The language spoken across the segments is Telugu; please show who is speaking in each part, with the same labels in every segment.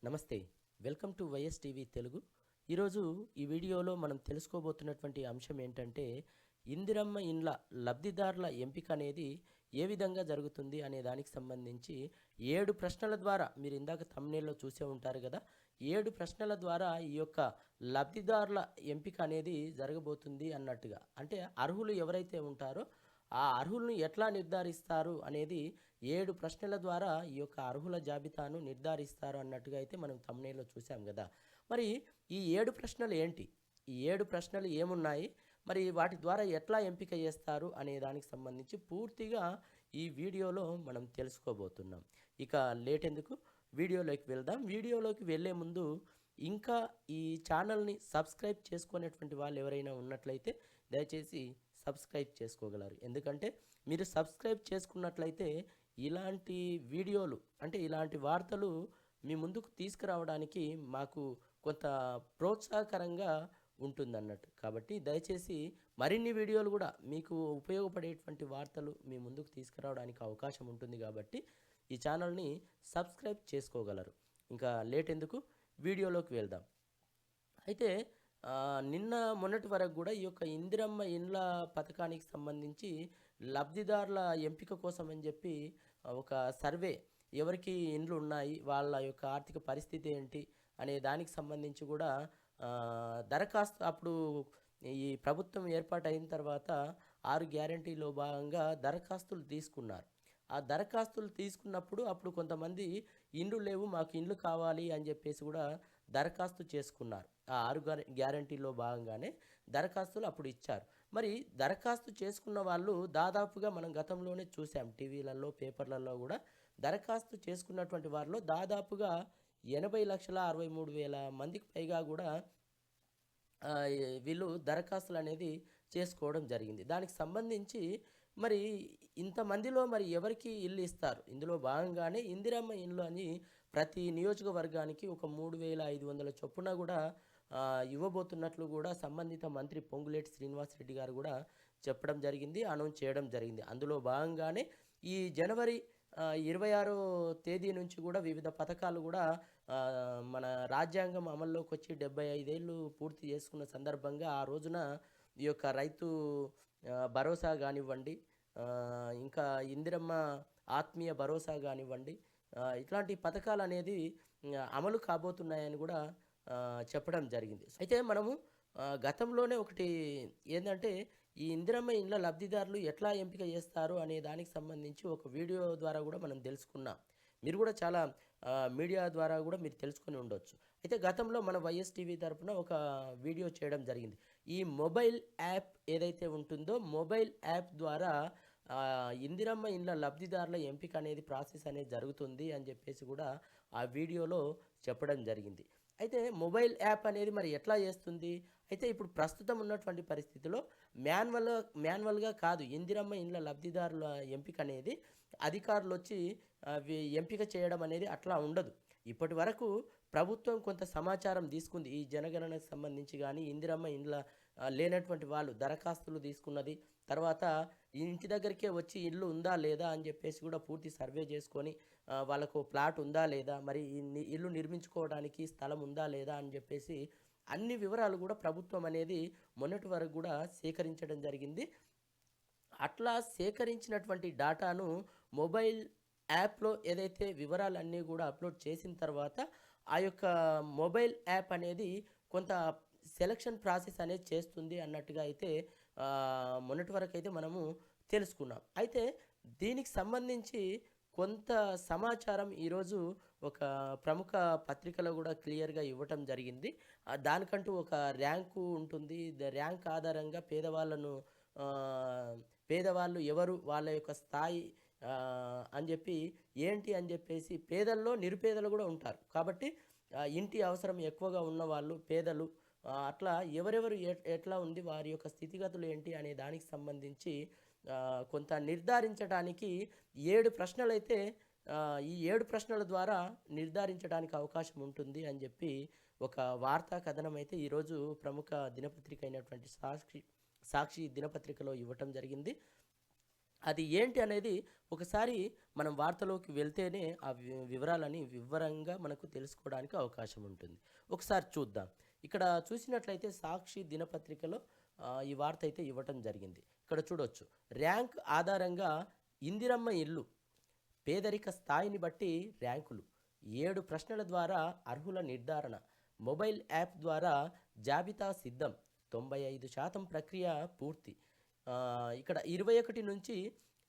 Speaker 1: నమస్తే. Welcome to YS TV Telugu. ఈరోజు ఈ వీడియోలో మనం తెలుసుకోబోతున్నటువంటి అంశం ఏంటంటే, ఇందిరమ్మ ఇండ్ల లబ్ధిదారుల ఎంపిక అనేది ఏ విధంగా జరుగుతుంది అనే దానికి సంబంధించి 7 ప్రశ్నల ద్వారా మీరు ఇందాక థంబ్‌నెయిల్‌లో చూసే ఉంటారు గదా! 7 ప్రశ్నల ద్వారా ఈ యొక్క లబ్ధిదారుల ఎంపిక అనేది జరగబోతుంది అన్నట్టుగా. అంటే అర్హులు ఎవరైతే ఉంటారో ఆ అర్హులను ఎట్లా నిర్ధారిస్తారు అనేది 7 ప్రశ్నల ద్వారా ఈ యొక్క అర్హుల జాబితాను నిర్ధారిస్తారు అన్నట్టుగా అయితే మనం థంబ్‌నెయిల్‌లో చూసాం గదా! మరి ఈ 7 ప్రశ్నలు ఏంటి? ఈ 7 ప్రశ్నలు ఏమున్నాయి? మరి వాటి ద్వారా ఎట్లా ఎంపిక చేస్తారు అనే దానికి సంబంధించి పూర్తిగా ఈ వీడియోలో మనం తెలుసుకోబోతున్నాం. ఇక లేట్ ఎందుకు వీడియోలోకి వెళ్దాం. వీడియోలోకి వెళ్ళే ముందు ఇంకా ఈ ఛానల్‌ని సబ్స్క్రైబ్ చేసుకునేటువంటి వాళ్ళు ఎవరైనా ఉన్నట్లయితే దయచేసి సబ్స్క్రైబ్ చేసుకోగలరు. ఎందుకంటే మీరు సబ్స్క్రైబ్ చేసుకున్నట్లయితే ఇలాంటి వీడియోలు అంటే ఇలాంటి వార్తలు మీ ముందుకు తీసుకురావడానికి మాకు కొంత ప్రోత్సాహకరంగా ఉంటుందన్నట్టు. కాబట్టి దయచేసి మరిన్ని వీడియోలు కూడా మీకు ఉపయోగపడేటువంటి వార్తలు మీ ముందుకు తీసుకురావడానికి అవకాశం ఉంటుంది కాబట్టి ఈ ఛానల్ని సబ్స్క్రైబ్ చేసుకోగలరు. ఇంకా లేట్ ఎందుకు వీడియోలోకి వెళ్దాం. అయితే నిన్న మొన్నటి వరకు కూడా ఈ యొక్క ఇందిరమ్మ ఇండ్ల పథకానికి సంబంధించి లబ్ధిదారుల ఎంపిక కోసం అని చెప్పి ఒక సర్వే ఎవరికి ఇండ్లు ఉన్నాయి, వాళ్ళ యొక్క ఆర్థిక పరిస్థితి ఏంటి అనే దానికి సంబంధించి కూడా దరఖాస్తు అప్పుడు ఈ ప్రభుత్వం ఏర్పాటయిన తర్వాత 6 గ్యారంటీలో భాగంగా దరఖాస్తులు తీసుకున్నారు. ఆ దరఖాస్తులు తీసుకున్నప్పుడు అప్పుడు కొంతమంది ఇండ్లు లేవు, మాకు ఇండ్లు కావాలి అని చెప్పేసి కూడా దరఖాస్తు చేసుకున్నారు. ఆ 6 గ్యారంటీలో భాగంగానే దరఖాస్తులు అప్పుడు ఇచ్చారు. మరి దరఖాస్తు చేసుకున్న వాళ్ళు దాదాపుగా మనం గతంలోనే చూసాం టీవీలలో, పేపర్లలో కూడా దరఖాస్తు చేసుకున్నటువంటి వారిలో దాదాపుగా 80,63,000 మందికి పైగా కూడా వీళ్ళు దరఖాస్తులు అనేది చేసుకోవడం జరిగింది. దానికి సంబంధించి మరి ఇంతమందిలో మరి ఎవరికి ఇల్లు ఇస్తారు? ఇందులో భాగంగానే ఇందిరమ్మ ఇండ్లు అని ప్రతి నియోజకవర్గానికి ఒక 3,500 చొప్పున కూడా ఇవ్వబోతున్నట్లు కూడా సంబంధిత మంత్రి పొంగులేటి శ్రీనివాసరెడ్డి గారు కూడా చెప్పడం జరిగింది, అనౌన్స్ చేయడం జరిగింది. అందులో భాగంగానే ఈ జనవరి 26 తేదీ నుంచి కూడా వివిధ పథకాలు కూడా మన రాజ్యాంగం అమల్లోకి వచ్చి 75 ఏళ్ళు పూర్తి చేసుకున్న సందర్భంగా ఆ రోజున ఈ యొక్క రైతు భరోసా కానివ్వండి, ఇంకా ఇందిరమ్మ ఆత్మీయ భరోసా కానివ్వండి, ఇట్లాంటి పథకాలు అనేది అమలు కాబోతున్నాయని కూడా చెప్పడం జరిగింది. అయితే మనము గతంలోనే ఒకటి ఏందంటే ఈ ఇందిరమ్మ ఇండ్ల లబ్ధిదారులు ఎట్లా ఎంపిక చేస్తారు అనే దానికి సంబంధించి ఒక వీడియో ద్వారా కూడా మనం తెలుసుకున్నాం. మీరు కూడా చాలా మీడియా ద్వారా కూడా మీరు తెలుసుకొని ఉండొచ్చు. అయితే గతంలో మన వైఎస్ టీవీ తరపున ఒక వీడియో చేయడం జరిగింది. ఈ మొబైల్ యాప్ ఏదైతే ఉంటుందో మొబైల్ యాప్ ద్వారా ఇందిరమ్మ ఇండ్ల లబ్ధిదారుల ఎంపిక అనేది ప్రాసెస్ అనేది జరుగుతుంది అని చెప్పేసి కూడా ఆ వీడియోలో చెప్పడం జరిగింది. అయితే మొబైల్ యాప్ అనేది మరి ఎట్లా చేస్తుంది? అయితే ఇప్పుడు ప్రస్తుతం ఉన్నటువంటి పరిస్థితిలో మాన్యువల్‌గా కాదు, ఇందిరమ్మ ఇండ్ల లబ్ధిదారుల ఎంపిక అనేది అధికారులు వచ్చి అవి ఎంపిక చేయడం అనేది అట్లా ఉండదు. ఇప్పటి వరకు ప్రభుత్వం కొంత సమాచారం తీసుకుంది. ఈ జనగణనకు సంబంధించి గానీ, ఇందిరమ్మ ఇండ్ల లేనటువంటి వాళ్ళు దరఖాస్తులు తీసుకున్నది. తర్వాత ఇంటి దగ్గరికే వచ్చి ఇల్లు ఉందా లేదా అని చెప్పేసి కూడా పూర్తి సర్వే చేసుకొని వాళ్ళకు ప్లాట్ ఉందా లేదా, మరి ఇల్లు నిర్మించుకోవడానికి స్థలం ఉందా లేదా అని చెప్పేసి అన్ని వివరాలు కూడా ప్రభుత్వం అనేది మొన్నటి వరకు కూడా సేకరించడం జరిగింది. అట్లా సేకరించినటువంటి డాటాను మొబైల్ యాప్‌లో ఏదైతే వివరాలన్నీ కూడా అప్‌లోడ్ చేసిన తర్వాత ఆ యొక్క మొబైల్ యాప్ అనేది కొంత సెలక్షన్ ప్రాసెస్ అనేది చేస్తుంది అన్నట్టుగా అయితే మొన్నటి వరకైతే మనము తెలుసుకున్నాం. అయితే దీనికి సంబంధించి కొంత సమాచారం ఈరోజు ఒక ప్రముఖ పత్రికలో కూడా క్లియర్‌గా ఇవ్వటం జరిగింది. దానికంటూ ఒక ర్యాంకు ఉంటుంది. ర్యాంక్ ఆధారంగా పేదవాళ్ళు ఎవరు, వాళ్ళ యొక్క స్థాయి అని చెప్పి ఏంటి అని చెప్పేసి పేదల్లో నిరుపేదలు కూడా ఉంటారు. కాబట్టి ఇంటి అవసరం ఎక్కువగా ఉన్నవాళ్ళు, పేదలు, అట్లా ఎవరెవరు ఎట్లా ఉంది, వారి యొక్క స్థితిగతులు ఏంటి అనే దానికి సంబంధించి కొంత నిర్ధారించడానికి 7 ప్రశ్నలైతే ఈ 7 ప్రశ్నల ద్వారా నిర్ధారించడానికి అవకాశం ఉంటుంది అని చెప్పి ఒక వార్తా కథనం అయితే ఈరోజు ప్రముఖ దినపత్రిక అయినటువంటి సాక్షి దినపత్రికలో ఇవ్వటం జరిగింది. అది ఏంటి అనేది ఒకసారి మనం వార్తలోకి వెళ్తేనే ఆ వివరాలని వివరంగా మనకు తెలుసుకోవడానికి అవకాశం ఉంటుంది. ఒకసారి చూద్దాం. ఇక్కడ చూసినట్లయితే సాక్షి దినపత్రికలో ఈ వార్త అయితే ఇవ్వటం జరిగింది. ఇక్కడ చూడొచ్చు. ర్యాంక్ ఆధారంగా ఇందిరమ్మ ఇల్లు పేదరిక స్థాయిని బట్టి ర్యాంకులు 7 ప్రశ్నల ద్వారా అర్హుల నిర్ధారణ మొబైల్ యాప్ ద్వారా జాబితా సిద్ధం 95% ప్రక్రియ పూర్తి. ఇక్కడ 21 నుంచి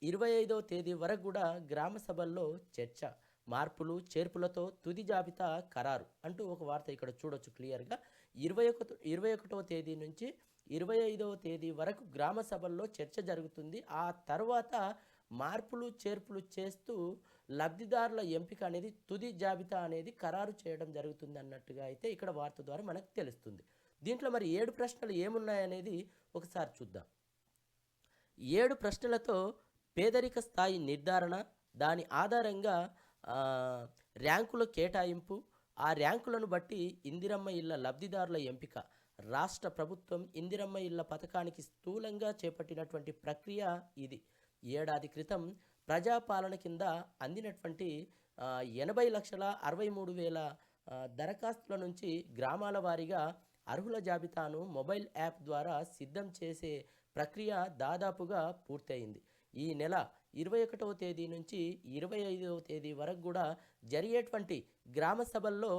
Speaker 1: 25వ తేదీ వరకు కూడా గ్రామ సభల్లో చర్చ మార్పులు చేర్పులతో తుది జాబితా ఖరారు అంటూ ఒక వార్త ఇక్కడ చూడొచ్చు క్లియర్గా. 21వ తేదీ నుంచి 25వ తేదీ వరకు గ్రామ సభల్లో చర్చ జరుగుతుంది. ఆ తర్వాత మార్పులు చేర్పులు చేస్తూ లబ్ధిదారుల ఎంపిక అనేది తుది జాబితా అనేది ఖరారు చేయడం జరుగుతుంది అన్నట్టుగా అయితే ఇక్కడ వార్త ద్వారా మనకు తెలుస్తుంది. దీంట్లో మరి 7 ప్రశ్నలు ఏమున్నాయనేది ఒకసారి చూద్దాం. 7 ప్రశ్నలతో పేదరిక స్థాయి నిర్ధారణ, దాని ఆధారంగా ర్యాంకుల కేటాయింపు, ఆ ర్యాంకులను బట్టి ఇందిరమ్మ ఇళ్ల లబ్ధిదారుల ఎంపిక. రాష్ట్ర ప్రభుత్వం ఇందిరమ్మ ఇళ్ల పథకానికి స్థూలంగా చేపట్టినటువంటి ప్రక్రియ ఇది. ఏడాది క్రితం ప్రజాపాలన కింద అందినటువంటి 80,63,000 దరఖాస్తుల నుంచి గ్రామాల వారీగా అర్హుల జాబితాను మొబైల్ యాప్ ద్వారా సిద్ధం చేసే ప్రక్రియ దాదాపుగా పూర్తయింది. ఈ నెల 21వ తేదీ నుంచి 25వ తేదీ వరకు కూడా జరిగేటువంటి గ్రామ సభల్లో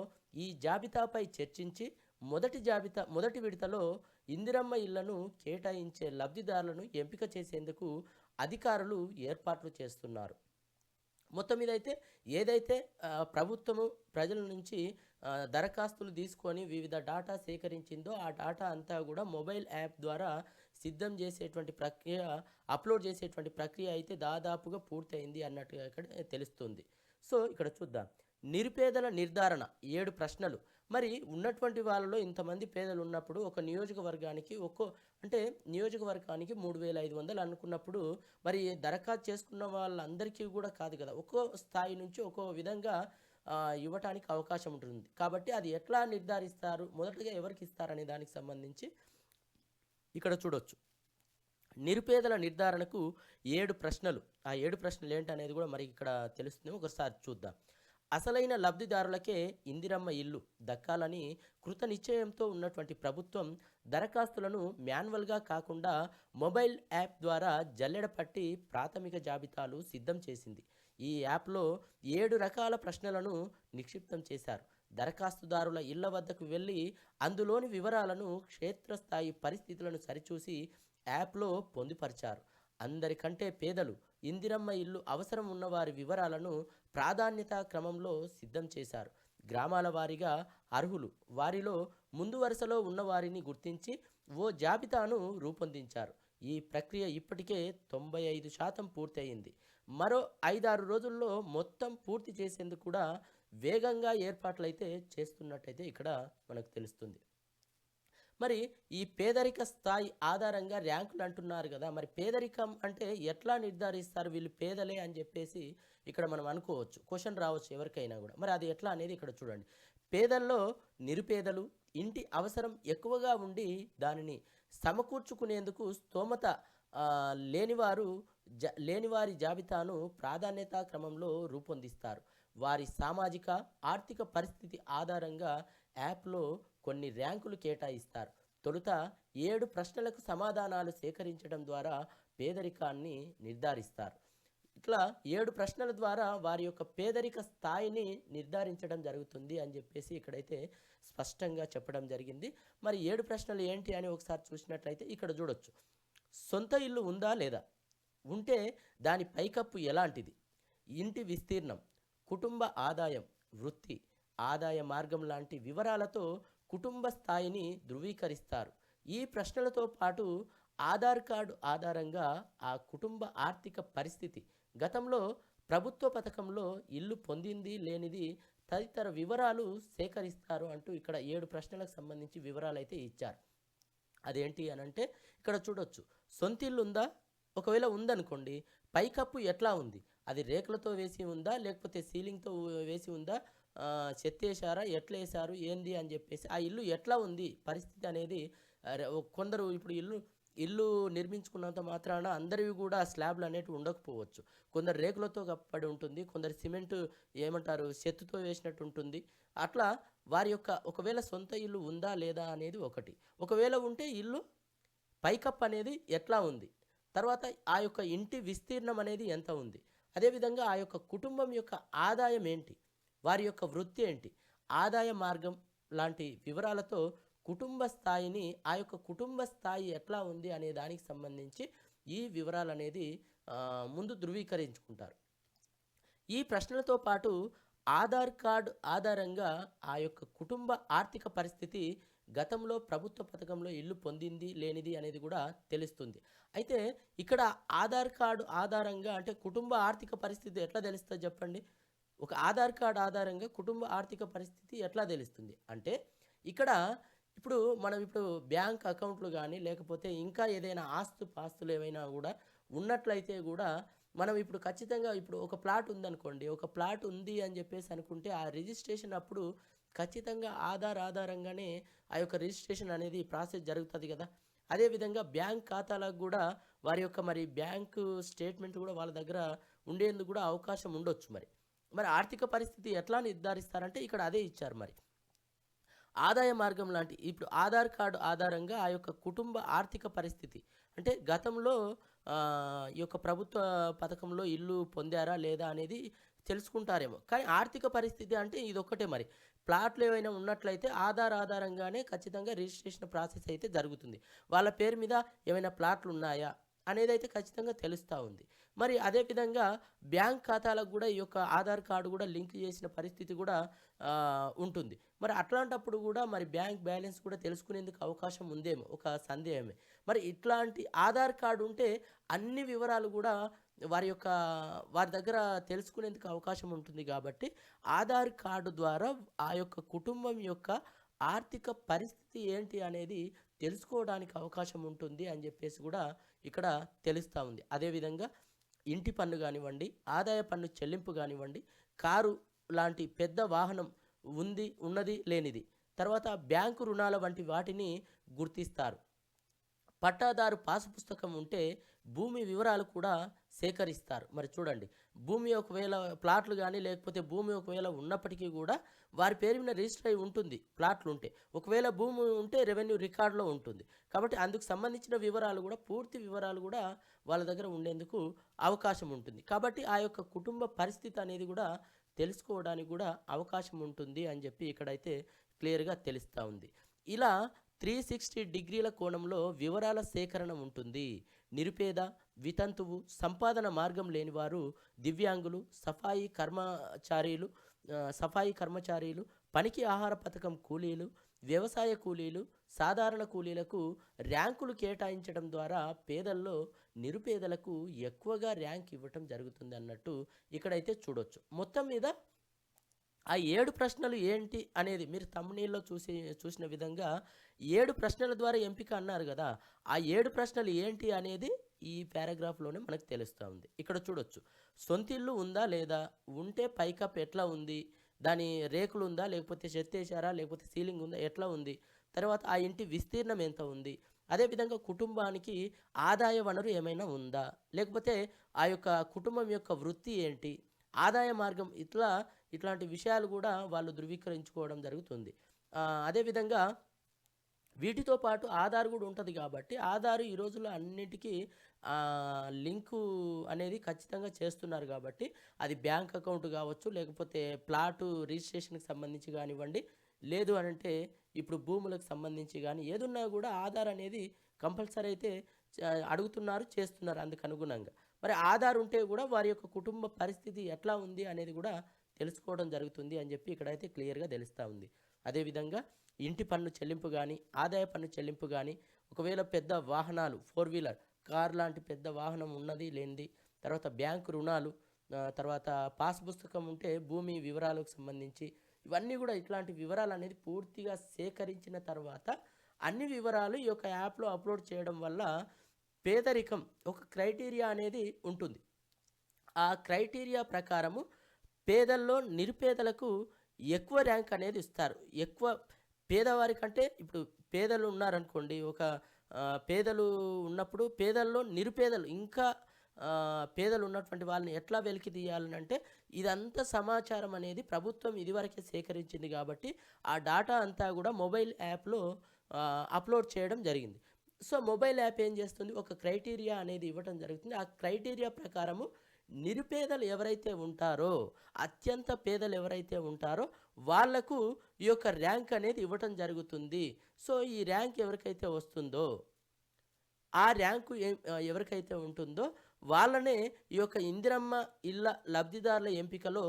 Speaker 1: ఈ జాబితాపై చర్చించి మొదటి విడతలో ఇందిరమ్మ ఇళ్లను కేటాయించే లబ్ధిదారులను ఎంపిక చేసేందుకు అధికారులు ఏర్పాట్లు చేస్తున్నారు. మొత్తం మీద అయితే ఏదైతే ప్రభుత్వము ప్రజల నుంచి దరఖాస్తులు తీసుకొని వివిధ డాటా సేకరించిందో ఆ డాటా అంతా కూడా మొబైల్ యాప్ ద్వారా సిద్ధం చేసేటువంటి ప్రక్రియ, అప్లోడ్ చేసేటువంటి ప్రక్రియ అయితే దాదాపుగా పూర్తయింది అన్నట్టుగా ఇక్కడ తెలుస్తుంది. సో ఇక్కడ చూద్దాం. నిరుపేదల నిర్ధారణ 7 ప్రశ్నలు. మరి ఉన్నటువంటి వాళ్ళలో ఇంతమంది పేదలు ఉన్నప్పుడు ఒక నియోజకవర్గానికి అంటే నియోజకవర్గానికి 3,500 అనుకున్నప్పుడు మరి దరఖాస్తు చేసుకున్న వాళ్ళందరికీ కూడా కాదు కదా, ఒక్కో స్థాయి నుంచి ఒక్కో విధంగా ఇవ్వటానికి అవకాశం ఉంటుంది. కాబట్టి అది ఎట్లా నిర్ధారిస్తారు, మొదటగా ఎవరికి ఇస్తారనే దానికి సంబంధించి ఇక్కడ చూడొచ్చు. నిరుపేదల నిర్ధారణకు 7 ప్రశ్నలు. ఆ 7 ప్రశ్నలు ఏంటనేది కూడా మరి ఇక్కడ తెలుస్తుంది. ఒకసారి చూద్దాం. అసలైన లబ్ధిదారులకే ఇందిరమ్మ ఇల్లు దక్కాలని కృత నిశ్చయంతో ఉన్నటువంటి ప్రభుత్వం దరఖాస్తులను మాన్యువల్గా కాకుండా మొబైల్ యాప్ ద్వారా జల్లెడ పట్టి ప్రాథమిక జాబితాలు సిద్ధం చేసింది. ఈ యాప్లో 7 రకాల ప్రశ్నలను నిక్షిప్తం చేశారు. దరఖాస్తుదారుల ఇళ్ల వద్దకు వెళ్ళి అందులోని వివరాలను, క్షేత్రస్థాయి పరిస్థితులను సరిచూసి యాప్లో పొందుపరిచారు. అందరికంటే పేదలు, ఇందిరమ్మ ఇల్లు అవసరం ఉన్నవారి వివరాలను ప్రాధాన్యతా క్రమంలో సిద్ధం చేశారు. గ్రామాల వారీగా అర్హులు, వారిలో ముందు వరుసలో ఉన్నవారిని గుర్తించి ఓ జాబితాను రూపొందించారు. ఈ ప్రక్రియ ఇప్పటికే 95% పూర్తయింది. మరో 5-6 రోజుల్లో మొత్తం పూర్తి చేసేందుకు కూడా వేగంగా ఏర్పాట్లయితే చేస్తున్నట్టయితే ఇక్కడ మనకు తెలుస్తుంది. మరి ఈ పేదరిక స్థాయి ఆధారంగా ర్యాంకులు అంటున్నారు కదా, మరి పేదరికం అంటే ఎట్లా నిర్ధారిస్తారు, వీళ్ళు పేదలే అని చెప్పేసి ఇక్కడ మనం అనుకోవచ్చు, క్వశ్చన్ రావచ్చు ఎవరికైనా కూడా. మరి అది ఎట్లా అనేది ఇక్కడ చూడండి. పేదల్లో నిరుపేదలు, ఇంటి అవసరం ఎక్కువగా ఉండి దానిని సమకూర్చుకునేందుకు స్తోమత లేనివారి జాబితాను ప్రాధాన్యతా క్రమంలో రూపొందిస్తారు. వారి సామాజిక ఆర్థిక పరిస్థితి ఆధారంగా యాప్లో కొన్ని ర్యాంకులు కేటాయిస్తారు. తొలుత 7 ప్రశ్నలకు సమాధానాలు సేకరించడం ద్వారా పేదరికాన్ని నిర్ధారిస్తారు. ఇట్లా 7 ప్రశ్నల ద్వారా వారి యొక్క పేదరిక స్థాయిని నిర్ధారించడం జరుగుతుంది అని చెప్పేసి ఇక్కడైతే స్పష్టంగా చెప్పడం జరిగింది. మరి 7 ప్రశ్నలు ఏంటి అని ఒకసారి చూసినట్లయితే ఇక్కడ చూడొచ్చు. సొంత ఇల్లు ఉందా లేదా, ఉంటే దాని పైకప్పు ఎలాంటిది, ఇంటి విస్తీర్ణం, కుటుంబ ఆదాయం, వృత్తి, ఆదాయ మార్గం లాంటి వివరాలతో కుటుంబ స్థాయిని ధృవీకరిస్తారు. ఈ ప్రశ్నలతో పాటు ఆధార్ కార్డు ఆధారంగా ఆ కుటుంబ ఆర్థిక పరిస్థితి, గతంలో ప్రభుత్వ పథకంలో ఇల్లు పొందింది లేనిది తదితర వివరాలు సేకరిస్తారు అంటూ ఇక్కడ 7 ప్రశ్నలకు సంబంధించి వివరాలు అయితే ఇచ్చారు. అదేంటి అని అంటే ఇక్కడ చూడొచ్చు. సొంతిల్లు ఉందా, ఒకవేళ ఉందనుకోండి పైకప్పు ఎట్లా ఉంది, అది రేకులతో వేసి ఉందా లేకపోతే సీలింగ్తో వేసి ఉందా, చెత్తేసారా, ఎట్లా వేసారు ఏంది అని చెప్పేసి ఆ ఇల్లు ఎట్లా ఉంది పరిస్థితి అనేది. కొందరు ఇప్పుడు ఇల్లు నిర్మించుకున్నంత మాత్రాన అందరివి కూడా స్లాబ్లు అనేటివి ఉండకపోవచ్చు. కొందరు రేకులతో కప్పబడి ఉంటుంది. కొందరు సిమెంటు ఏమంటారు చెత్తుతో వేసినట్టు ఉంటుంది. అట్లా వారి యొక్క ఒకవేళ సొంత ఇల్లు ఉందా లేదా అనేది ఒకటి. ఒకవేళ ఉంటే ఇల్లు పైకప్పు అనేది ఎట్లా ఉంది? తర్వాత ఆ యొక్క ఇంటి విస్తీర్ణం అనేది ఎంత ఉంది? అదేవిధంగా ఆ యొక్క కుటుంబం యొక్క ఆదాయం ఏంటి? వారి యొక్క వృత్తి ఏంటి? ఆదాయ మార్గం లాంటి వివరాలతో కుటుంబ స్థాయిని ఆ యొక్క కుటుంబ స్థాయి ఎట్లా ఉంది అనే దానికి సంబంధించి ఈ వివరాలనేది ముందు ధృవీకరించుకుంటారు. ఈ ప్రశ్నలతో పాటు ఆధార్ కార్డు ఆధారంగా ఆ యొక్క కుటుంబ ఆర్థిక పరిస్థితి గతంలో ప్రభుత్వ పథకంలో ఇల్లు పొందింది లేనిది అనేది కూడా తెలుస్తుంది. అయితే ఇక్కడ ఆధార్ కార్డు ఆధారంగా అంటే కుటుంబ ఆర్థిక పరిస్థితి ఎట్లా తెలుస్తుంది చెప్పండి? ఒక ఆధార్ కార్డు ఆధారంగా కుటుంబ ఆర్థిక పరిస్థితి ఎట్లా తెలుస్తుంది అంటే ఇక్కడ ఇప్పుడు బ్యాంక్ అకౌంట్లు కానీ లేకపోతే ఇంకా ఏదైనా పాస్తులు ఏమైనా కూడా ఉన్నట్లయితే కూడా మనం ఇప్పుడు ఖచ్చితంగా ఇప్పుడు ఒక ప్లాట్ ఉందనుకోండి, ఒక ప్లాట్ ఉంది అని చెప్పేసి అనుకుంటే ఆ రిజిస్ట్రేషన్ అప్పుడు ఖచ్చితంగా ఆధారంగానే ఆ యొక్క రిజిస్ట్రేషన్ అనేది ప్రాసెస్ జరుగుతుంది కదా. అదేవిధంగా బ్యాంక్ ఖాతాలకు కూడా వారి యొక్క మరి బ్యాంకు స్టేట్మెంట్ కూడా వాళ్ళ దగ్గర ఉండేందుకు కూడా అవకాశం ఉండొచ్చు. మరి ఆర్థిక పరిస్థితి ఎట్లా నిర్ధారిస్తారంటే ఇక్కడ అదే ఇచ్చారు. మరి ఆదాయ మార్గం లాంటి ఇప్పుడు ఆధార్ కార్డు ఆధారంగా ఆ యొక్క కుటుంబ ఆర్థిక పరిస్థితి అంటే గతంలో ఈ యొక్క ప్రభుత్వ పథకంలో ఇల్లు పొందారా లేదా అనేది తెలుసుకుంటారేమో. కానీ ఆర్థిక పరిస్థితి అంటే ఇదొక్కటే. మరి ప్లాట్లు ఏవైనా ఉన్నట్లయితే ఆధారంగానే ఖచ్చితంగా రిజిస్ట్రేషన్ ప్రాసెస్ అయితే జరుగుతుంది. వాళ్ళ పేరు మీద ఏమైనా ప్లాట్లు ఉన్నాయా అనేది అయితే ఖచ్చితంగా తెలుస్తూ ఉంది. మరి అదేవిధంగా బ్యాంక్ ఖాతాలకు కూడా ఈ యొక్క ఆధార్ కార్డు కూడా లింక్ చేసిన పరిస్థితి కూడా ఉంటుంది. మరి అట్లాంటప్పుడు కూడా మరి బ్యాంక్ బ్యాలెన్స్ కూడా తెలుసుకునేందుకు అవకాశం ఉందేమో ఒక సందేహమే. మరి ఇట్లాంటి ఆధార్ కార్డు ఉంటే అన్ని వివరాలు కూడా వారి దగ్గర తెలుసుకునేందుకు అవకాశం ఉంటుంది. కాబట్టి ఆధార్ కార్డు ద్వారా ఆ యొక్క కుటుంబం యొక్క ఆర్థిక పరిస్థితి ఏంటి అనేది తెలుసుకోవడానికి అవకాశం ఉంటుంది అని చెప్పేసి కూడా ఇక్కడ తెలుస్తూ ఉంది. అదేవిధంగా ఇంటి పన్ను కానివ్వండి, ఆదాయ పన్ను చెల్లింపు కానివ్వండి, కారు లాంటి పెద్ద వాహనం ఉన్నది లేనిది, తర్వాత బ్యాంకు రుణాల వంటి వాటిని గుర్తిస్తారు. పట్టాదారు పాసు పుస్తకం ఉంటే భూమి వివరాలు కూడా సేకరిస్తారు. మరి చూడండి, భూమి ఒకవేళ ప్లాట్లు కానీ లేకపోతే భూమి ఒకవేళ ఉన్నప్పటికీ కూడా వారి పేరు మీద రిజిస్టర్ అయి ఉంటుంది ప్లాట్లు ఉంటే. ఒకవేళ భూమి ఉంటే రెవెన్యూ రికార్డులో ఉంటుంది. కాబట్టి అందుకు సంబంధించిన వివరాలు కూడా పూర్తి వివరాలు కూడా వాళ్ళ దగ్గర ఉండేందుకు అవకాశం ఉంటుంది. కాబట్టి ఆ యొక్క కుటుంబ పరిస్థితి అనేది కూడా తెలుసుకోవడానికి కూడా అవకాశం ఉంటుంది అని చెప్పి ఇక్కడైతే క్లియర్గా తెలుస్తూ ఉంది. ఇలా 360 డిగ్రీల కోణంలో వివరాల సేకరణ ఉంటుంది. నిరుపేద, వితంతువు, సంపాదన మార్గం లేనివారు, దివ్యాంగులు, సఫాయి కర్మచారీలు, పనికి ఆహార పథకం కూలీలు, వ్యవసాయ కూలీలు, సాధారణ కూలీలకు ర్యాంకులు కేటాయించడం ద్వారా పేదల్లో నిరుపేదలకు ఎక్కువగా ర్యాంక్ ఇవ్వటం జరుగుతుంది అన్నట్టు ఇక్కడైతే చూడొచ్చు. మొత్తం మీద ఆ 7 ప్రశ్నలు ఏంటి అనేది మీరు తమ్మునీల్లో చూసిన విధంగా 7 ప్రశ్నల ద్వారా ఎంపిక అన్నారు కదా. ఆ 7 ప్రశ్నలు ఏంటి అనేది ఈ పారాగ్రాఫ్లోనే మనకు తెలుస్తూ ఉంది. ఇక్కడ చూడొచ్చు, సొంతిల్లు ఉందా లేదా, ఉంటే పైకప్పు ఎట్లా ఉంది, దాని రేకులు ఉందా లేకపోతే చెత్తేశారా లేకపోతే సీలింగ్ ఉందా ఎట్లా ఉంది, తర్వాత ఆ ఇంటి విస్తీర్ణం ఎంత ఉంది, అదేవిధంగా కుటుంబానికి ఆదాయ వనరు ఏమైనా ఉందా, లేకపోతే ఆ యొక్క కుటుంబం యొక్క వృత్తి ఏంటి, ఆదాయ మార్గం, ఇట్లాంటి విషయాలు కూడా వాళ్ళు ధృవీకరించుకోవడం జరుగుతుంది. అదేవిధంగా వీటితో పాటు ఆధార్ కూడా ఉంటుంది. కాబట్టి ఆధార్ ఈ రోజుల్లో అన్నిటికీ లింకు అనేది ఖచ్చితంగా చేస్తున్నారు. కాబట్టి అది బ్యాంక్ అకౌంట్ కావచ్చు, లేకపోతే ప్లాటు రిజిస్ట్రేషన్కి సంబంధించి కానివ్వండి, లేదు అంటే ఇప్పుడు భూములకు సంబంధించి కానీ ఏదున్నా కూడా ఆధార్ అనేది కంపల్సరీ అయితే చేస్తున్నారు అందుకు అనుగుణంగా. మరి ఆధార్ ఉంటే కూడా వారి యొక్క కుటుంబ పరిస్థితి ఎట్లా ఉంది అనేది కూడా తెలుసుకోవడం జరుగుతుంది అని చెప్పి ఇక్కడైతే క్లియర్గా తెలుస్తూ ఉంది. అదేవిధంగా ఇంటి పన్ను చెల్లింపు కానీ, ఆదాయ పన్ను చెల్లింపు కానీ, ఒకవేళ పెద్ద వాహనాలు 4 వీలర్ కార్ లాంటి పెద్ద వాహనం ఉన్నది లేనిది, తర్వాత బ్యాంకు రుణాలు, తర్వాత పాస్ పుస్తకం ఉంటే భూమి వివరాలకు సంబంధించి ఇవన్నీ కూడా ఇట్లాంటి వివరాలు అనేది పూర్తిగా సేకరించిన తర్వాత అన్ని వివరాలు ఈ యొక్క యాప్లో అప్లోడ్ చేయడం వల్ల పేదరికం ఒక క్రైటీరియా అనేది ఉంటుంది. ఆ క్రైటీరియా ప్రకారము పేదల్లో నిరుపేదలకు ఎక్కువ ర్యాంక్ అనేది ఇస్తారు. ఎక్కువ పేదవారి కంటే ఇప్పుడు పేదలు ఉన్నారనుకోండి, ఒక పేదలు ఉన్నప్పుడు పేదల్లో నిరుపేదలు ఇంకా పేదలు ఉన్నటువంటి వాళ్ళని ఎట్లా వెలికి తీయాలనంటే ఇదంతా సమాచారం అనేది ప్రభుత్వం ఇదివరకే సేకరించింది కాబట్టి ఆ డాటా అంతా కూడా మొబైల్ యాప్‌లో అప్‌లోడ్ చేయడం జరిగింది. సో, మొబైల్ యాప్ ఏం చేస్తుంది ఒక క్రైటీరియా అనేది ఇవ్వటం జరుగుతుంది. ఆ క్రైటీరియా ప్రకారము నిరుపేదలు ఎవరైతే ఉంటారో, అత్యంత పేదలు ఎవరైతే ఉంటారో వాళ్ళకు ఈ యొక్క ర్యాంక్ అనేది ఇవ్వటం జరుగుతుంది. సో, ఈ ర్యాంక్ ఎవరికైతే వస్తుందో ఆ ర్యాంకు ఎవరికైతే ఉంటుందో వాళ్ళనే ఈ యొక్క ఇందిరమ్మ ఇళ్ళ లబ్ధిదారుల ఎంపికలో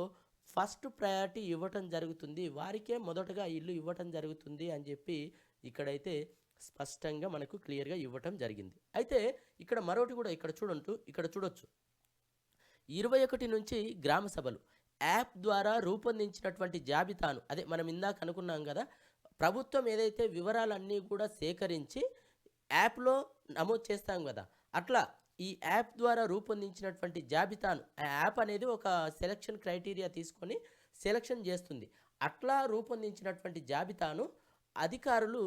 Speaker 1: ఫస్ట్ ప్రయారిటీ ఇవ్వటం జరుగుతుంది. వారికే మొదటగా ఇల్లు ఇవ్వటం జరుగుతుంది అని చెప్పి ఇక్కడైతే స్పష్టంగా మనకు క్లియర్‌గా ఇవ్వటం జరిగింది. అయితే ఇక్కడ మరోటి కూడా ఇక్కడ చూడొచ్చు. 21 నుంచి గ్రామ సభలు యాప్ ద్వారా రూపొందించినటువంటి జాబితాను అదే మనం ఇందాక అనుకున్నాం గదా! ప్రభుత్వం ఏదైతే వివరాలన్నీ కూడా సేకరించి యాప్‌లో నమోదు చేస్తాం గదా! అట్లా ఈ యాప్ ద్వారా రూపొందించినటువంటి జాబితాను ఆ యాప్ అనేది ఒక సెలక్షన్ క్రైటీరియా తీసుకొని సెలక్షన్ జేస్తుంది. అట్లా రూపొందించినటువంటి జాబితాను అధికారులు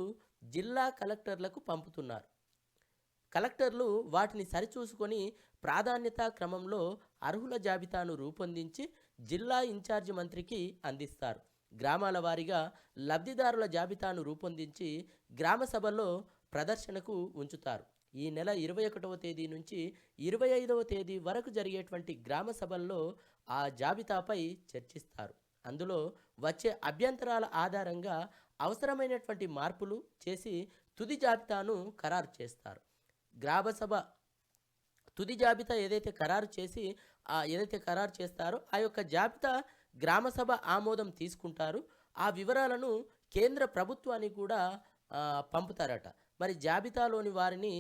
Speaker 1: జిల్లా కలెక్టర్లకు పంపుతున్నారు. కలెక్టర్లు వాటిని సరిచూసుకొని ప్రాధాన్యతా క్రమంలో అర్హుల జాబితాను రూపొందించి జిల్లా ఇన్ఛార్జి మంత్రికి అందిస్తారు. గ్రామాల వారీగా లబ్ధిదారుల జాబితాను రూపొందించి గ్రామ సభల్లో ప్రదర్శనకు ఉంచుతారు. ఈ నెల 21వ తేదీ నుంచి 25వ తేదీ వరకు జరిగేటువంటి గ్రామ సభల్లో ఆ జాబితాపై చర్చిస్తారు. అందులో వచ్చే అభ్యంతరాల ఆధారంగా అవసరమైనటువంటి మార్పులు చేసి తుది జాబితాను ఖరారు చేస్తారు. గ్రామ సభ తుది జాబితా ఏదైతే ఖరారు చేస్తారో ఆ యొక్క జాబితా గ్రామ సభ ఆమోదం తీసుకుంటారు. ఆ వివరాలను కేంద్ర ప్రభుత్వానికి కూడా పంపుతారట. మరి జాబితాలోని వారిని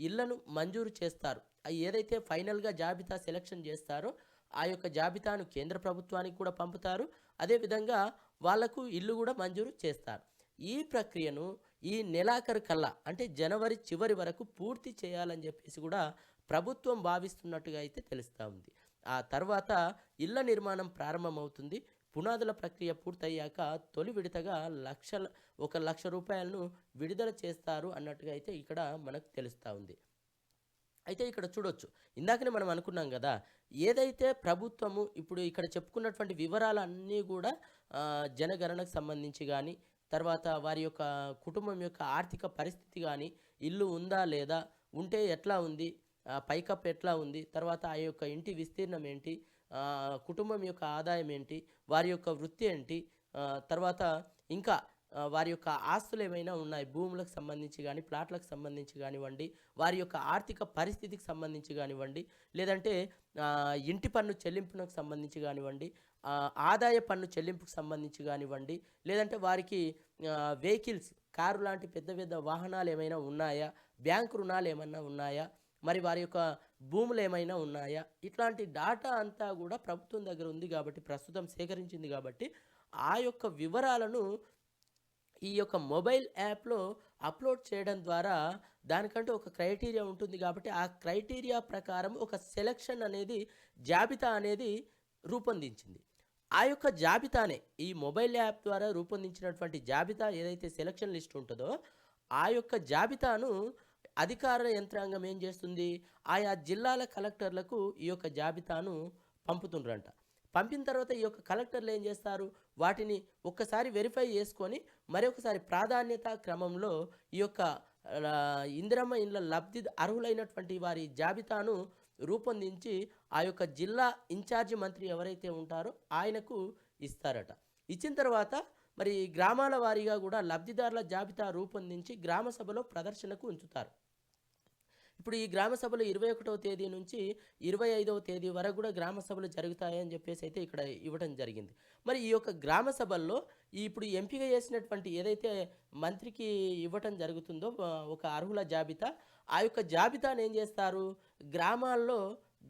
Speaker 1: ఇళ్లను మంజూరు చేస్తారు. ఏదైతే ఫైనల్‌గా జాబితా సెలక్షన్ చేస్తారో ఆ యొక్క జాబితాను కేంద్ర ప్రభుత్వానికి కూడా పంపుతారు. అదేవిధంగా వాళ్లకు ఇల్లు కూడా మంజూరు చేస్తారు. ఈ ప్రక్రియను ఈ నెలాఖరు కల్లా అంటే జనవరి చివరి వరకు పూర్తి చేయాలని చెప్పేసి కూడా ప్రభుత్వం భావిస్తున్నట్టుగా అయితే తెలుస్తూ ఉంది. ఆ తర్వాత ఇళ్ల నిర్మాణం ప్రారంభమవుతుంది. పునాదుల ప్రక్రియ పూర్తయ్యాక తొలి విడతగా 1,00,000 రూపాయలను విడుదల చేస్తారు అన్నట్టుగా అయితే ఇక్కడ మనకు తెలుస్తూ ఉంది. అయితే ఇక్కడ చూడొచ్చు. ఇందాకనే మనం అనుకున్నాం గదా! ఏదైతే ప్రభుత్వము ఇప్పుడు ఇక్కడ చెప్పుకున్నటువంటి వివరాలన్నీ కూడా జనగణనకు సంబంధించి గానీ, తర్వాత వారి యొక్క కుటుంబం యొక్క ఆర్థిక పరిస్థితి గానీ, ఇల్లు ఉందా లేదా, ఉంటే ఎట్లా ఉంది, పైకప్పు ఎట్లా ఉంది, తర్వాత ఆ యొక్క ఇంటి విస్తీర్ణం ఏంటి, కుటుంబం యొక్క ఆదాయం ఏంటి, వారి యొక్క వృత్తి ఏంటి, తర్వాత ఇంకా వారి యొక్క ఆస్తులు ఏమైనా ఉన్నాయి భూములకు సంబంధించి కానీ ప్లాట్లకు సంబంధించి కానివ్వండి, వారి యొక్క ఆర్థిక పరిస్థితికి సంబంధించి కానివ్వండి, లేదంటే ఇంటి పన్ను చెల్లింపునకు సంబంధించి కానివ్వండి, ఆదాయ పన్ను చెల్లింపుకు సంబంధించి కానివ్వండి, లేదంటే వారికి వెహికల్స్ కారు లాంటి పెద్ద పెద్ద వాహనాలు ఏమైనా ఉన్నాయా, బ్యాంకు రుణాలు ఏమైనా ఉన్నాయా, మరి వారి యొక్క భూములు ఏమైనా ఉన్నాయా, ఇట్లాంటి డాటా అంతా కూడా ప్రభుత్వం దగ్గర ఉంది కాబట్టి ప్రస్తుతం సేకరించింది కాబట్టి ఆ యొక్క వివరాలను ఈ యొక్క మొబైల్ యాప్‌లో అప్‌లోడ్ చేయడం ద్వారా దానికంటూ ఒక క్రైటీరియా ఉంటుంది కాబట్టి ఆ క్రైటీరియా ప్రకారం ఒక సెలక్షన్ అనేది జాబితా అనేది రూపొందించింది. ఆ యొక్క జాబితానే ఈ మొబైల్ యాప్ ద్వారా రూపొందించినటువంటి జాబితా ఏదైతే సెలక్షన్ లిస్ట్ ఉంటుందో ఆ యొక్క జాబితాను అధికార యంత్రాంగం ఏం చేస్తుంది, ఆయా జిల్లాల కలెక్టర్లకు ఈ యొక్క జాబితాను పంపుతుండ్రంట. పంపిన తర్వాత ఈ యొక్క కలెక్టర్లు ఏం చేస్తారు, వాటిని ఒక్కసారి వెరిఫై చేసుకొని మరొకసారి ప్రాధాన్యత క్రమంలో ఈ యొక్క ఇందిరమ్మ ఇండ్ల అర్హులైనటువంటి వారి జాబితాను రూపొందించి ఆ యొక్క జిల్లా ఇన్ఛార్జి మంత్రి ఎవరైతే ఉంటారో ఆయనకు ఇస్తారట. ఇచ్చిన తర్వాత మరి గ్రామాల వారీగా కూడా లబ్ధిదారుల జాబితా రూపొందించి గ్రామ సభలో ప్రదర్శనకు ఉంచుతారు. ఇప్పుడు ఈ గ్రామ సభలు 21వ తేదీ నుంచి 25వ తేదీ వరకు కూడా గ్రామ సభలు జరుగుతాయని చెప్పేసి అయితే ఇక్కడ ఇవ్వడం జరిగింది. మరి ఈ యొక్క గ్రామ సభల్లో ఇప్పుడు ఎంపిక చేసినటువంటి ఏదైతే మంత్రికి ఇవ్వటం జరుగుతుందో ఒక అర్హుల జాబితా, ఆ యొక్క జాబితాను ఏం చేస్తారు,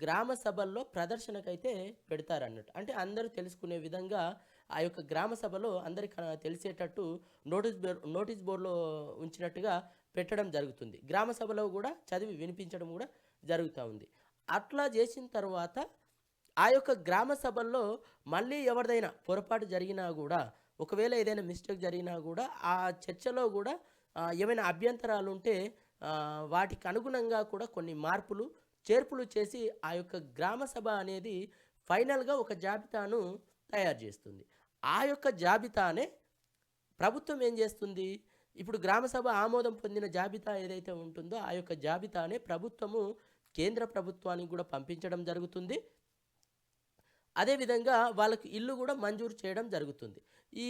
Speaker 1: గ్రామ సభల్లో ప్రదర్శనకైతే పెడతారన్నట్టు. అంటే అందరూ తెలుసుకునే విధంగా ఆ యొక్క గ్రామ సభలో అందరికి తెలిసేటట్టు నోటీస్ బోర్డులో ఉంచినట్టుగా పెట్టడం జరుగుతుంది. గ్రామ సభలో కూడా చదివి వినిపించడం కూడా జరుగుతూ ఉంది. అట్లా చేసిన తర్వాత ఆ యొక్క గ్రామ సభల్లో మళ్ళీ ఎవరిదైనా పొరపాటు జరిగినా కూడా, ఒకవేళ ఏదైనా మిస్టేక్ జరిగినా కూడా ఆ చర్చలో కూడా ఏమైనా అభ్యంతరాలు ఉంటే వాటికి అనుగుణంగా కూడా కొన్ని మార్పులు, చేర్పులు చేసి ఆ యొక్క గ్రామ సభ అనేది ఫైనల్‌గా ఒక జాబితాను తయారు చేస్తుంది. ఆ యొక్క జాబితానే ప్రభుత్వం ఏం చేస్తుంది? ఇప్పుడు గ్రామ సభ ఆమోదం పొందిన జాబితా ఏదైతే ఉంటుందో, ఆ యొక్క జాబితానే ప్రభుత్వము కేంద్ర ప్రభుత్వానికి గూడా పంపించడం జరుగుతుంది. అదేవిధంగా వాళ్ళకి ఇల్లు గూడా మంజూరు చేయడం జరుగుతుంది. ఈ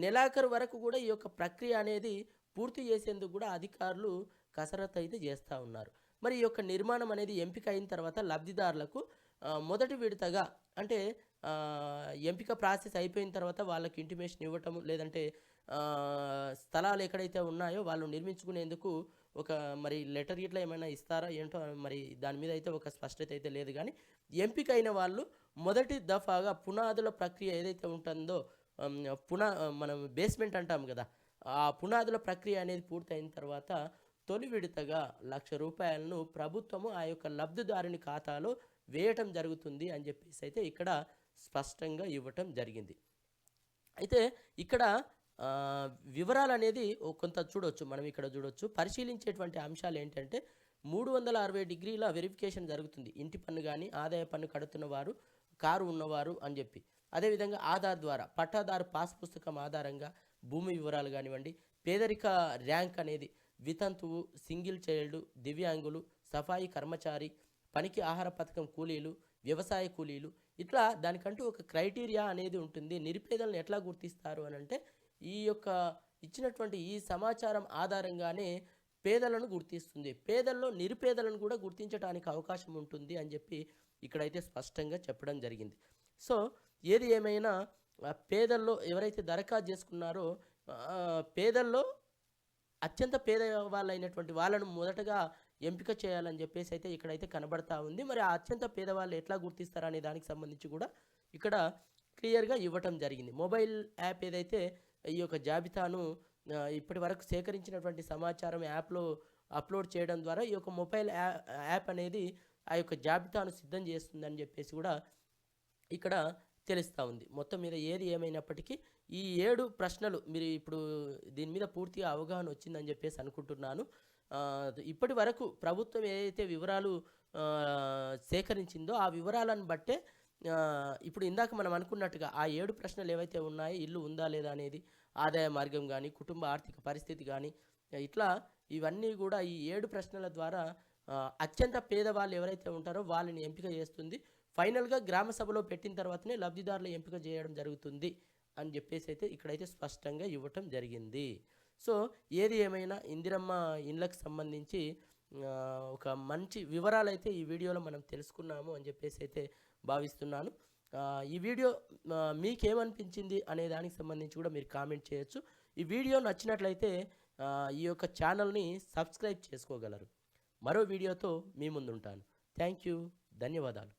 Speaker 1: నెలాఖరు వరకు గూడా ఈ యొక్క ప్రక్రియ అనేది పూర్తి చేసేందుకు గూడా అధికారులు కసరత్తు అయితే చేస్తా ఉన్నారు. మరి ఈ యొక్క నిర్మాణం అనేది ఎంపిక అయిన తర్వాత లబ్ధిదారులకు మొదటి విడతగా అంటే ఎంపిక ప్రాసెస్ అయిపోయిన తర్వాత వాళ్ళకి ఇంటిమేషన్ ఇవ్వటము, లేదంటే స్థలాలు ఎక్కడైతే ఉన్నాయో వాళ్ళు నిర్మించుకునేందుకు ఒక మరి లెటర్ ఇట్లా ఏమైనా ఇస్తారా ఏంటో మరి దాని మీద అయితే ఒక స్పష్టత అయితే లేదు గానీ, ఎంపికైన వాళ్ళు మొదటి దఫాగా పునాదుల ప్రక్రియ ఏదైతే ఉంటుందో హ్మ్, మనం బేస్మెంట్ అంటాం కదా! ఆ పునాదుల ప్రక్రియ అనేది పూర్తయిన తర్వాత తొలి విడతగా రూ. 1,00,000 ప్రభుత్వము ఆ యొక్క లబ్ధిదారుని ఖాతాలో వేయటం జరుగుతుంది అని చెప్పేసి అయితే ఇక్కడ స్పష్టంగా ఇవ్వటం జరిగింది. అయితే ఇక్కడ వివరాలనేది కొంత చూడొచ్చు. మనం ఇక్కడ చూడొచ్చు. పరిశీలించేటువంటి అంశాలు ఏంటంటే 360 డిగ్రీల వెరిఫికేషన్ జరుగుతుంది. ఇంటి పన్ను గాని, ఆదాయ పన్ను కడుతున్న వారు, కారు ఉన్నవారు అని జెప్పి. అదేవిధంగా ఆధార్ ద్వారా పట్టాదారు పాస్ పుస్తకం ఆధారంగా భూమి వివరాలు గానివ్వండి, పేదరిక ర్యాంక్ అనేది వితంతువు, సింగిల్ చైల్డ్, దివ్యాంగులు, సఫాయి కర్మచారి, పనికి ఆహార పథకం కూలీలు, వ్యవసాయ కూలీలు ఇట్లా దానికంటూ ఒక క్రైటీరియా అనేది ఉంటుంది. నిరుపేదలను ఎట్లా గుర్తిస్తారు అనంటే ఈ యొక్క ఇచ్చినటువంటి ఈ సమాచారం ఆధారంగానే పేదలను గుర్తిస్తుంది. పేదల్లో నిరుపేదలను కూడా గుర్తించడానికి అవకాశం ఉంటుంది అని చెప్పి ఇక్కడైతే స్పష్టంగా చెప్పడం జరిగింది. సో ఏది ఏమైనా పేదల్లో ఎవరైతే దరఖాస్తు చేసుకున్నారో పేదల్లో అత్యంత పేద వాళ్ళైనటువంటి వాళ్ళను మొదటగా ఎంపిక చేయాలని చెప్పేసి అయితే ఇక్కడైతే కనబడతా ఉంది. మరి ఆ అత్యంత పేదవాళ్ళు ఎట్లా గుర్తిస్తారనే దానికి సంబంధించి కూడా ఇక్కడ క్లియర్‌గా ఇవ్వటం జరిగింది. మొబైల్ యాప్ ఏదైతే ఈ యొక్క జాబితాను ఇప్పటివరకు సేకరించినటువంటి సమాచారం యాప్‌లో అప్‌లోడ్ చేయడం ద్వారా ఈ యొక్క మొబైల్ యాప్ అనేది ఆ యొక్క జాబితాను సిద్ధం చేస్తుందని చెప్పేసి కూడా ఇక్కడ తెలుస్తా ఉంది. మొత్తం మీద ఏది ఏమైనప్పటికీ ఈ 7 ప్రశ్నలు మీరు ఇప్పుడు దీని మీద పూర్తిగా అవగాహన వచ్చిందని చెప్పేసి అనుకుంటున్నాను. ఇప్పటి వరకు ప్రభుత్వం ఏదైతే వివరాలు సేకరించిందో ఆ వివరాలను బట్టే ఇప్పుడు ఇందాక మనం అనుకున్నట్టుగా ఆ 7 ప్రశ్నలు ఏవైతే ఉన్నాయో ఇల్లు ఉందా లేదా అనేది, ఆదాయ మార్గం గానీ, కుటుంబ ఆర్థిక పరిస్థితి గానీ, ఇట్లా ఇవన్నీ గూడా ఈ 7 ప్రశ్నల ద్వారా అత్యంత పేదవాళ్ళు ఎవరైతే ఉంటారో వాళ్ళని ఎంపిక చేస్తుంది. ఫైనల్‌గా గ్రామ సభలో పెట్టిన తర్వాతనే లబ్ధిదారుల ఎంపిక చేయడం జరుగుతుంది అని చెప్పేసి అయితే ఇక్కడైతే స్పష్టంగా ఇవ్వటం జరిగింది. సో ఏది ఏమైనా ఇందిరమ్మ ఇండ్లకు సంబంధించి ఒక మంచి వివరాలైతే ఈ వీడియోలో మనం తెలుసుకున్నాము అని చెప్పేసి అయితే భావిస్తున్నాను. ఈ వీడియో మీకేమనిపించింది అనే దానికి సంబంధించి కూడా మీరు కామెంట్ చేయొచ్చు. ఈ వీడియో నచ్చినట్లయితే ఈ యొక్క ఛానల్‌ని సబ్స్క్రైబ్ చేసుకోగలరు. మరో వీడియోతో మీ ముందుంటాను. Thank you. ధన్యవాదాలు.